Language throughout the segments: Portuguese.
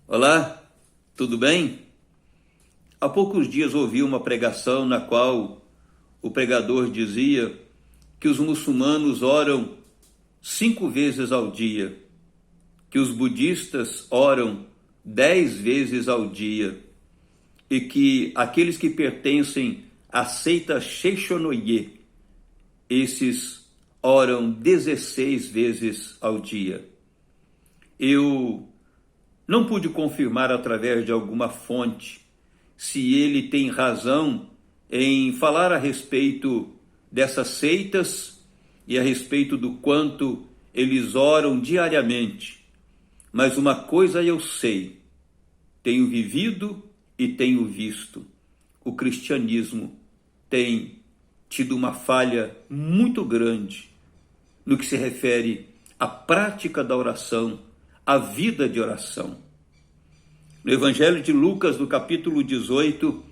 Olá, tudo bem? Há poucos dias ouvi uma pregação na qual o pregador dizia que os muçulmanos oram 5 vezes ao dia, que os budistas oram 10 vezes ao dia e que aqueles que pertencem à seita Seichonoye, esses oram 16 vezes ao dia. Eu não pude confirmar através de alguma fonte se ele tem razão em falar a respeito dessas seitas e a respeito do quanto eles oram diariamente. Mas uma coisa eu sei, tenho vivido e tenho visto. O cristianismo tem tido uma falha muito grande no que se refere à prática da oração, à vida de oração. No Evangelho de Lucas, no capítulo 18,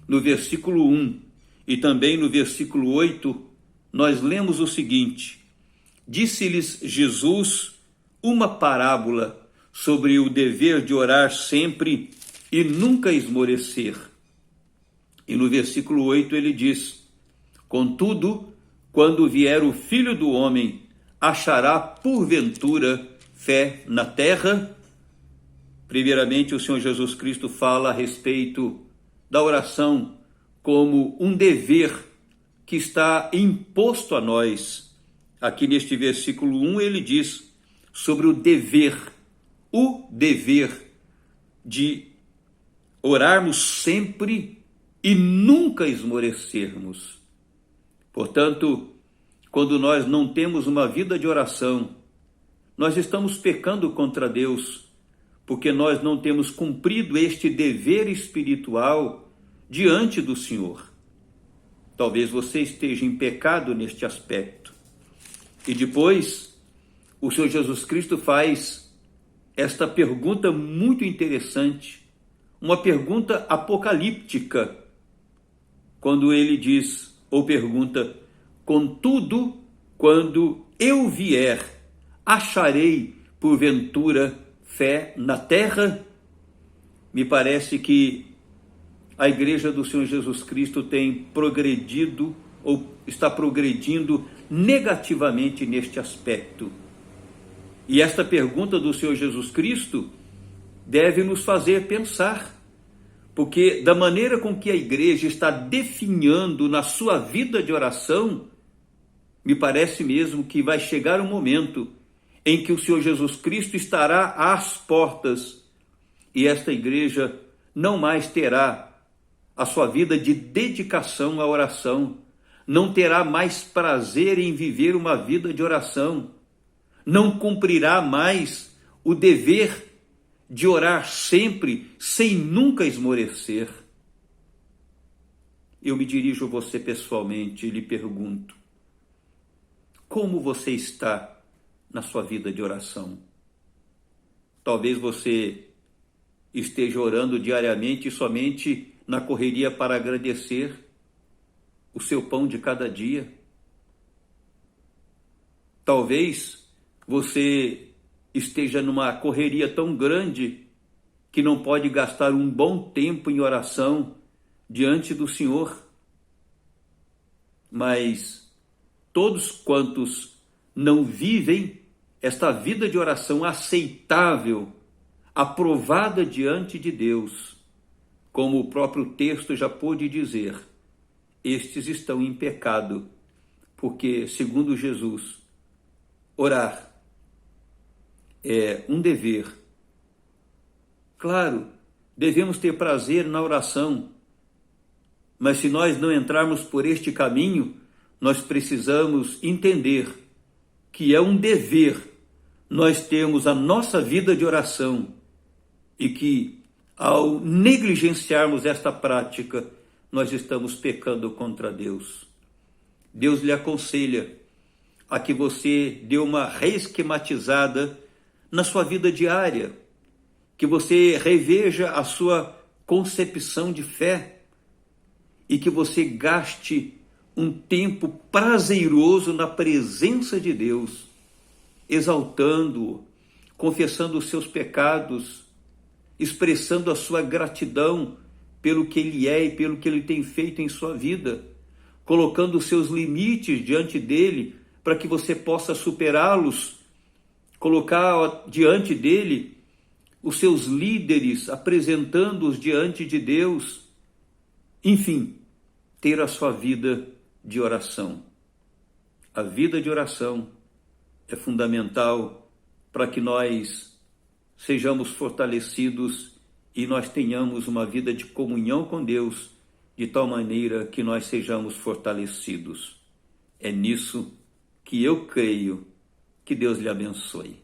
no versículo 1 e também no versículo 8, nós lemos o seguinte: Disse-lhes Jesus uma parábola sobre o dever de orar sempre e nunca esmorecer. E no versículo 8 ele diz: Contudo, quando vier o Filho do Homem, achará porventura fé na terra? Primeiramente, o Senhor Jesus Cristo fala a respeito da oração como um dever que está imposto a nós. Aqui neste versículo 1 ele diz sobre o dever de orarmos sempre e nunca esmorecermos. Portanto, quando nós não temos uma vida de oração, nós estamos pecando contra Deus, porque nós não temos cumprido este dever espiritual diante do Senhor. Talvez você esteja em pecado neste aspecto. E depois, o Senhor Jesus Cristo faz esta pergunta muito interessante, uma pergunta apocalíptica, quando ele diz, ou pergunta: Contudo, quando eu vier, acharei porventura fé na terra? Me parece que a igreja do Senhor Jesus Cristo tem progredido ou está progredindo negativamente neste aspecto. E esta pergunta do Senhor Jesus Cristo deve nos fazer pensar, porque da maneira com que a igreja está definhando na sua vida de oração, me parece mesmo que vai chegar um momento em que o Senhor Jesus Cristo estará às portas e esta igreja não mais terá a sua vida de dedicação à oração, não terá mais prazer em viver uma vida de oração, não cumprirá mais o dever de orar sempre, sem nunca esmorecer. Eu me dirijo a você pessoalmente e lhe pergunto: como você está na sua vida de oração? Talvez você esteja orando diariamente somente na correria para agradecer o seu pão de cada dia. Talvez você esteja numa correria tão grande que não pode gastar um bom tempo em oração diante do Senhor. Mas todos quantos não vivem esta vida de oração aceitável, aprovada diante de Deus, como o próprio texto já pôde dizer, estes estão em pecado, porque, segundo Jesus, orar é um dever. Claro, devemos ter prazer na oração, mas se nós não entrarmos por este caminho, nós precisamos entender que é um dever nós termos a nossa vida de oração e que, ao negligenciarmos esta prática, nós estamos pecando contra Deus. Deus lhe aconselha a que você dê uma reesquematizada na sua vida diária, que você reveja a sua concepção de fé e que você gaste um tempo prazeroso na presença de Deus, exaltando-o, confessando os seus pecados, expressando a sua gratidão pelo que Ele é e pelo que Ele tem feito em sua vida, colocando os seus limites diante dele para que você possa superá-los, colocar diante dele os seus líderes, apresentando-os diante de Deus, enfim, ter a sua vida de oração. A vida de oração é fundamental para que nós sejamos fortalecidos e nós tenhamos uma vida de comunhão com Deus, de tal maneira que nós sejamos fortalecidos. É nisso que eu creio. Que Deus lhe abençoe.